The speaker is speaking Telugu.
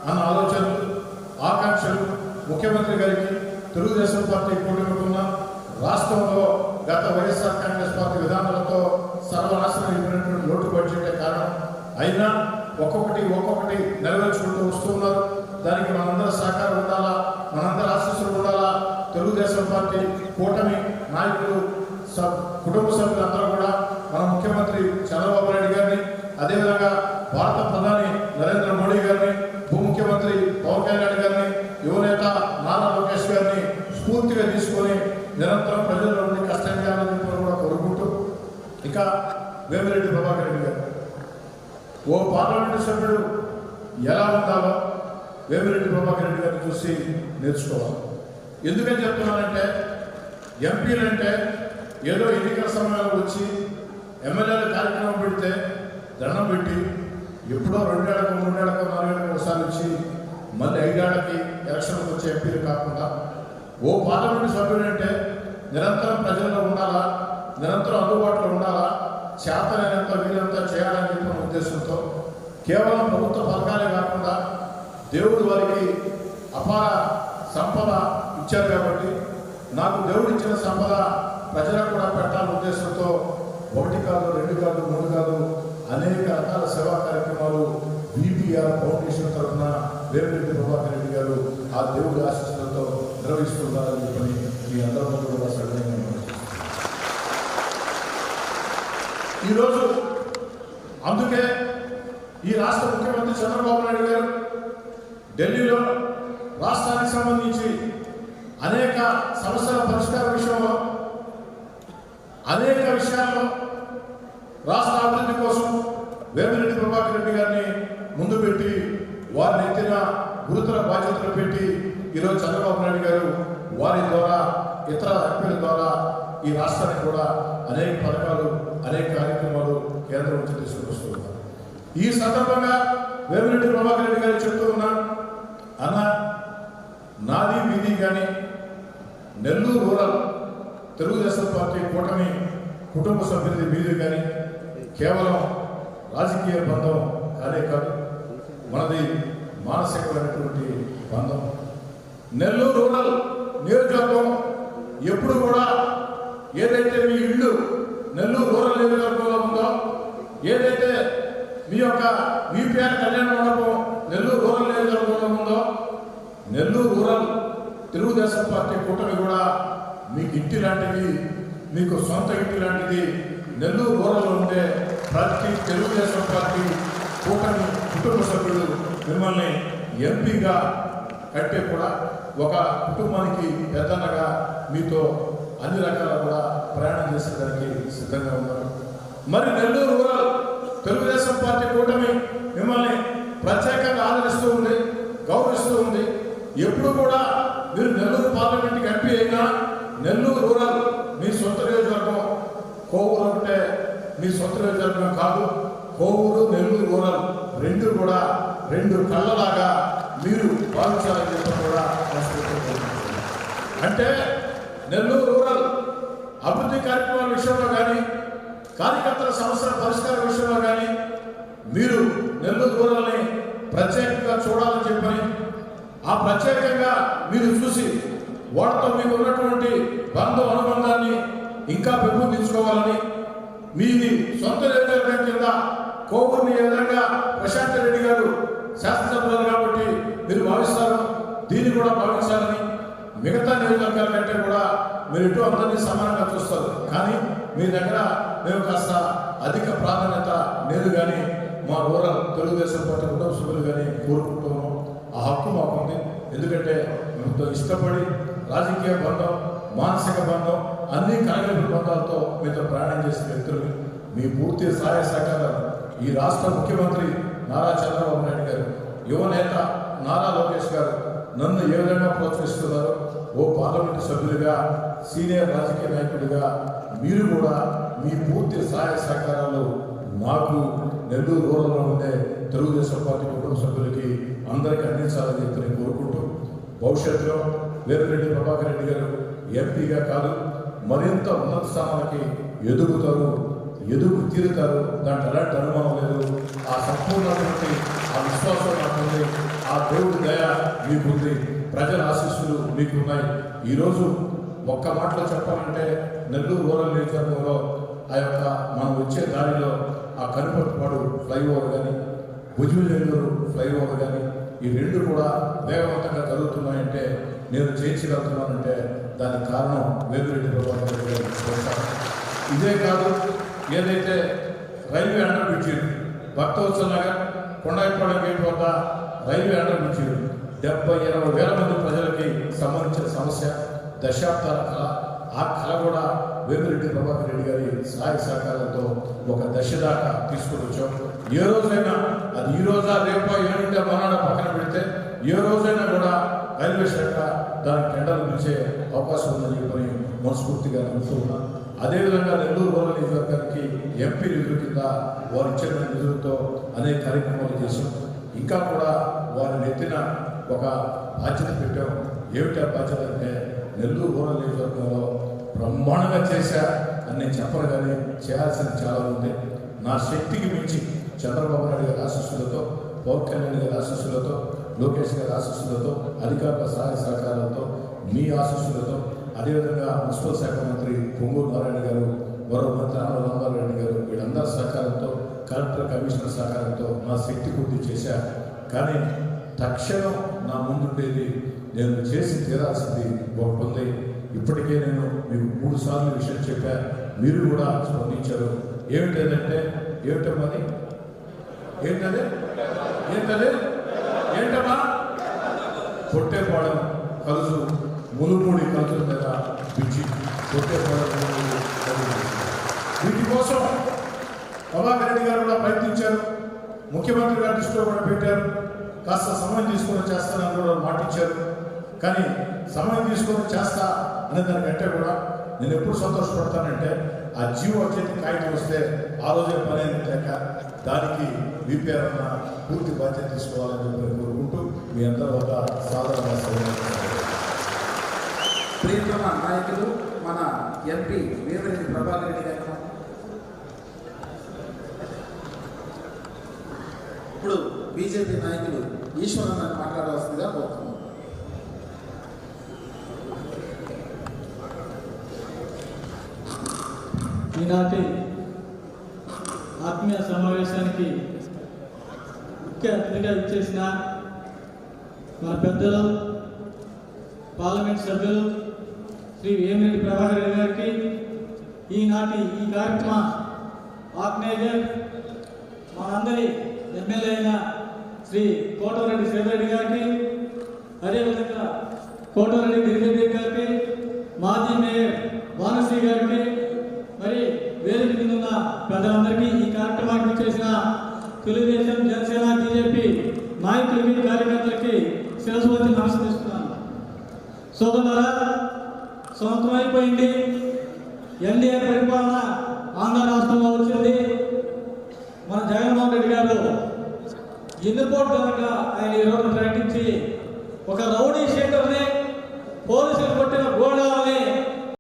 అన్న ఆలోచనలు, ఆకాంక్షలు ముఖ్యమంత్రి గారికి, తెలుగుదేశం పార్టీ కూటమికున్న రాష్ట్రంలో గత వైఎస్ఆర్ కాంగ్రెస్ పార్టీ విధానాలతో సర్వనాశనం అయిపోయినటువంటి లోటు బడ్జెటే కారణం. అయినా ఒక్కొక్కటి నెరవేర్చుకుంటూ వస్తున్నారు. దానికి మనందరూ సహకారం ఉండాలా, మనందరూ ఆశీస్సులు ఉండాలా. తెలుగుదేశం పార్టీ కూటమి నాయకులు, కుటుంబ సభ్యులందరూ కూడా మన ముఖ్యమంత్రి చంద్రబాబు నాయుడు గారిని, అదేవిధంగా భారత ప్రధాని నరేంద్ర మోడీ గారిని, ఉప ముఖ్యమంత్రి పవన్ కళ్యాణ్ గారిని, యువనేత నారా లోకేష్ గారిని స్ఫూర్తిగా తీసుకొని నిరంతరం ప్రజల్లో ఉండి కష్టం చేయాలని కూడా కోరుకుంటూ, ఇక వేమిరెడ్డి ప్రభాకర్ రెడ్డి గారు ఓ పార్లమెంటు సభ్యుడు ఎలా ఉండాలో వేమిరెడ్డి ప్రభాకర్ రెడ్డి గారిని చూసి నేర్చుకోవాలి. ఎందుకని చెప్తున్నానంటే, ఎంపీలంటే ఏదో ఎన్నికల సమయంలో వచ్చి ఎమ్మెల్యేల కార్యక్రమం పెడితే దండం పెట్టి ఎప్పుడో 2 ఏళ్లకు 3 ఏళ్లకు 4 ఏళ్లకు ఒకసారి వచ్చి మళ్ళీ 5 ఏళ్లకి ఎలక్షన్కి వచ్చే ఎంపీలు కాకుండా ఓ పార్లమెంటు సభ్యుడు అంటే నిరంతరం ప్రజల్లో ఉండాలా, నిరంతరం అందుబాటులో ఉండాలా, చేతనైనంత వీలంతా చేయాలని చెప్పిన ఉద్దేశంతో కేవలం ప్రభుత్వ పథకాలే కాకుండా దేవుడు వారికి అపార సంపద ఇచ్చారు కాబట్టి నాకు దేవుడు ఇచ్చిన సంపద ప్రజలకు కూడా పెట్టాలనే ఉద్దేశంతో 1 కాదు, 2 కాదు, 3 కాదు అనేక రకాల సేవా కార్యక్రమాలు బీపీఆర్ ఫౌండేషన్ తరఫున వేమిరెడ్డి ప్రభాకర్ రెడ్డి గారు ఆ దేవుడి ఆశీస్సులతో నిర్వహిస్తున్నారని చెప్పని మీ అందరూ కూడా సడన్గా ఈరోజు అందుకే ఈ రాష్ట్ర ముఖ్యమంత్రి చంద్రబాబు నాయుడు గారు ఢిల్లీలో రాష్ట్రానికి సంబంధించి అనేక సమస్యల పరిష్కార విషయంలో, అనేక విషయాల్లో రాష్ట్ర అభివృద్ధి కోసం వేమిరెడ్డి ప్రభాకర్ రెడ్డి గారిని ముందు పెట్టి వారిని ఎత్తిన గురుతర బాధ్యతలు పెట్టి ఈరోజు చంద్రబాబు నాయుడు గారు వారి ద్వారా, ఇతర ఎంపీల ద్వారా ఈ రాష్ట్రానికి కూడా అనేక పథకాలు, అనేక కార్యక్రమాలు కేంద్రం నుంచి తీసుకొస్తున్నారు. ఈ సందర్భంగా వేమిరెడ్డి ప్రభాకర్ రెడ్డి గారు చెప్తూ ఉన్నా, అన్న నాది మీది కానీ నెల్లూరు రూరల్ తెలుగుదేశం పార్టీ కూటమి కుటుంబ సభ్యులది మీది కానీ కేవలం రాజకీయ బంధం కానే కాదు, మనది మానసికమైనటువంటి బంధం. నెల్లూరు రూరల్ నియోజకవర్గం ఎప్పుడు కూడా ఏదైతే మీ ఇల్లు నెల్లూరు రూరల్ నియోజకవర్గంలో ఉందో, ఏదైతే మీ యొక్క వీపీఆర్ కళ్యాణ మండపం నెల్లూరు రూరల్ నియోజకవర్గంలో ఉందో, నెల్లూరు రూరల్ తెలుగుదేశం పార్టీ కూటమి కూడా మీకు ఇంటి లాంటిది, మీకు సొంత ఇంటి లాంటిది. నెల్లూరు రూరల్లో ఉండే ప్రతి తెలుగుదేశం పార్టీ కూటమి కుటుంబ సభ్యులు మిమ్మల్ని ఎంపీగా కట్టే కూడా ఒక కుటుంబానికి పెద్దన్నగా మీతో అన్ని రకాల కూడా ప్రయాణం చేసేదానికి సిద్ధంగా ఉన్నారు. మరి నెల్లూరు రూరల్ తెలుగుదేశం పార్టీ కూటమి మిమ్మల్ని ప్రత్యేకంగా ఆదరిస్తూ ఉంది, గౌరవిస్తూ ఉంది. ఎప్పుడు కూడా మీరు నెల్లూరు పార్లమెంట్కి ఎంపీ అయినా నెల్లూరు రూరల్ మీ సొంత నియోజకవర్గం, కోవూరు అంటే మీ సొంత నియోజకవర్గం కాదు. కోవూరు, నెల్లూరు రూరల్ రెండు కూడా 2 కళ్ళలాగా మీరు భావించాలని చెప్పి కూడా అంటే నెల్లూరు రూరల్ అభివృద్ధి కార్యక్రమాల విషయంలో కానీ, కార్యకర్తల సమస్యల పరిష్కార విషయంలో కానీ మీరు నెల్లూరు రూరల్ని ప్రత్యేకంగా చూడాలని చెప్పని, ఆ ప్రత్యేకంగా మీరు చూసి వాటితో మీకు ఉన్నటువంటి బంధం అనుబంధాన్ని ఇంకా పెంపొందించుకోవాలని, మీది సొంత నియోజకవర్గం కింద కోవూరుని ఏ విధంగా ప్రశాంత్ రెడ్డి గారు శాసనసభ్యులు కాబట్టి మీరు భావిస్తారు, దీన్ని కూడా భావించాలని, మిగతా నియోజకవర్గాల కంటే కూడా మీరు ఇటు అందరినీ సమానంగా చూస్తారు. కానీ మీ దగ్గర మేము కాస్త అధిక ప్రాధాన్యత లేదు కానీ మా రూరల్ తెలుగుదేశం పార్టీ కుటుంబ సభ్యులు కానీ కోరుకుంటున్నాం. ఆ హక్కు మాకు ఉంది. ఎందుకంటే మీతో ఇష్టపడి రాజకీయ బంధం, మానసిక బంధం, అన్ని కలగలిపి బంధాలతో మీతో ప్రయాణం చేసిన వ్యక్తులు మీ పూర్తి సహాయ సహకారాలు ఈ రాష్ట్ర ముఖ్యమంత్రి నారా చంద్రబాబు నాయుడు గారు, యువనేత నారా లోకేష్ గారు నన్ను ఏ విధంగా ప్రోత్సహిస్తున్నారో, ఓ పార్లమెంటు సభ్యులుగా, సీనియర్ రాజకీయ నాయకుడిగా మీరు కూడా మీ పూర్తి సహాయ సహకారాలు నాకు నెల్లూరు రూరల్లో ఉండే తెలుగుదేశం పార్టీ కుటుంబ సభ్యులకి అందరికీ అందించాలని చెప్పి నేను కోరుకుంటూ, భవిష్యత్తులో వేమిరెడ్డి ప్రభాకర్ రెడ్డి గారు ఎంపీగా కాదు మరింత ఉన్నత స్థానాలకి ఎదుగుతారు, ఎదుగు తీరుతారు. దాంట్లో ఎలాంటి అనుమానం లేదు. ఆ సంపూర్ణమైనటువంటి ఆ విశ్వాసం నాకుంది. ఆ ఆ దేవుడి దయ మీకుంది, ప్రజల ఆశీస్సులు మీకున్నాయి. ఈరోజు ఒక్క మాటలో చెప్పాలంటే నెల్లూరు రూరల్ నియోజకవర్గంలో ఆ యొక్క మనం వచ్చే దారిలో ఆ కనుపట్టుపాడు ఫ్లైఓవర్ కానీ భుజనెల్లూరు ఫ్లైఓవర్ కానీ ఈ రెండు కూడా వేగవంతంగా జరుగుతున్నాయంటే నేను చేయించగలుగుతున్నానంటే దానికి కారణం వేమిరెడ్డి ప్రభాకర్ రెడ్డి గారు. ఇదే కాదు, ఏదైతే railway under bridge Bhaktavatsala Nagar Kondayipalem gate వద్ద రైల్వే అండర్ బ్రిడ్జి 70-80 వేల మంది ప్రజలకి సంబంధించిన సమస్య, దశాబ్దాల కళ. ఆ కళ కూడా వేమిరెడ్డి ప్రభాకర్ రెడ్డి గారి సహాయ సహకారాలతో ఒక దశ దాకా తీసుకుని వచ్చాం. ఏ రోజైనా అది ఈ రోజా రేపో ఏడుంటే మనాడ పక్కన పెడితే ఏ రోజైనా కూడా రైల్వే శాఖ దానికి టెండర్లు పిలిచే అవకాశం ఉందని చెప్పని మనస్ఫూర్తిగా నమ్ముతూ ఉన్నాను. అదేవిధంగా నెల్లూరు రూరల్ నియోజకవర్గానికి ఎంపీ నిధుల కింద వారు ఇచ్చిన నిధులతో అనేక కార్యక్రమాలు చేశాం. ఇంకా కూడా వారిని ఎత్తిన ఒక బాధ్యత పెట్టాం. ఏమిటి ఆ బాధ్యత అంటే నెల్లూరు రూరల్ నియోజకవర్గంలో బ్రహ్మాండంగా చేశా అని నేను చెప్పను, కానీ చేయాల్సింది చాలా ఉంది. నా శక్తికి మించి చంద్రబాబు నాయుడు గారి ఆశీస్సులతో, పవన్ కళ్యాణ్ గారి ఆశీస్సులతో, లోకేష్ గారి ఆశీస్సులతో, అధికారుల సహాయ సహకారాలతో, మీ ఆశీస్సులతో, అదేవిధంగా మున్సిపల్ శాఖ మంత్రి పొంగూరు నారాయణ గారు, మరో మంత్రి ఆనంద రామారెడ్డి గారు, వీళ్ళందరి సహకారంతో, కలెక్టర్ కమిషనర్ సహకారంతో నా శక్తి కొద్ది చేశా. కానీ తక్షణం నా ముందుండేది నేను చేసి తీరాల్సింది ఒకటి ఉంది. ఇప్పటికే నేను మీకు 3 సార్లు విషయం చెప్పా, మీరు కూడా స్పందించారు. ఏమిటంటే ఏమిటమ్మది ఏంటమ్మా పొట్టేపాడం కలుసు ములుమూడి కలుసుల మీద పిచ్చి పొట్టేపాడం వీటి కోసం ప్రభాకర్ రెడ్డి గారు కూడా ప్రయత్నించారు. ముఖ్యమంత్రి గారి దృష్టిలో కూడా పెట్టారు. కాస్త సమయం తీసుకొని చేస్తానని కూడా మాటిచ్చారు. కానీ సమయం తీసుకొని చేస్తా అనే దానికంటే కూడా నేను ఎప్పుడు సంతోషపడతానంటే ఆ జీవో వచ్చేది కాగితం వస్తే ఆ రోజే పని లేక దానికి విపిఆర్ అన్న పూర్తి బాధ్యత తీసుకోవాలని చెప్పి కోరుకుంటూ మీ అందరి వద్ద సాధారణ ప్రియతమ నాయకులు మన ఎంపీ వేమిరెడ్డి ప్రభాకర్ రెడ్డి గారు ఇప్పుడు బీజేపీ నాయకులు ఈశ్వరన్న మాట్లాడవలసిందిగా కోరుతున్నాం. ఈనాటి ఆత్మీయ సమావేశానికి ముఖ్య అతిథిగా ఇచ్చేసిన మన పెద్దలు పార్లమెంట్ సభ్యులు శ్రీ వేమిరెడ్డి ప్రభాకర్ రెడ్డి గారికి, ఈనాటి ఈ కార్యక్రమ ఆర్గనైజర్ మనందరి ఎమ్మెల్యే అయిన శ్రీ కోటరెడ్డి శ్రీధరెడ్డి గారికి, అదేవిధంగా కోటరెడ్డి గిరిజరెడ్డి గారికి, మాజీ మేయర్ వానశ్రీ గారికి, మరి వేదిక మీద ఉన్న పెద్దలందరికీ, ఈ కార్యక్రమానికి చేసిన తెలుగుదేశం, జనసేన, బీజేపీ నాయకులకి, కార్యకర్తలకి శిరస్సు వచ్చి నమస్కరిస్తున్నాను. సోదరులారా, సంవత్సరం అయిపోయింది. ఎన్డీఏ పరిపాలన ఆంధ్ర రాష్ట్రంలో వచ్చింది. మన జగన్మోహన్ రెడ్డి గారు ఎన్నిపోటు కనుక ఆయన ఈరోజు ప్రకటించి ఒక రౌడీ షీటర్ని, పోలీసులు కొట్టిన గోడాలని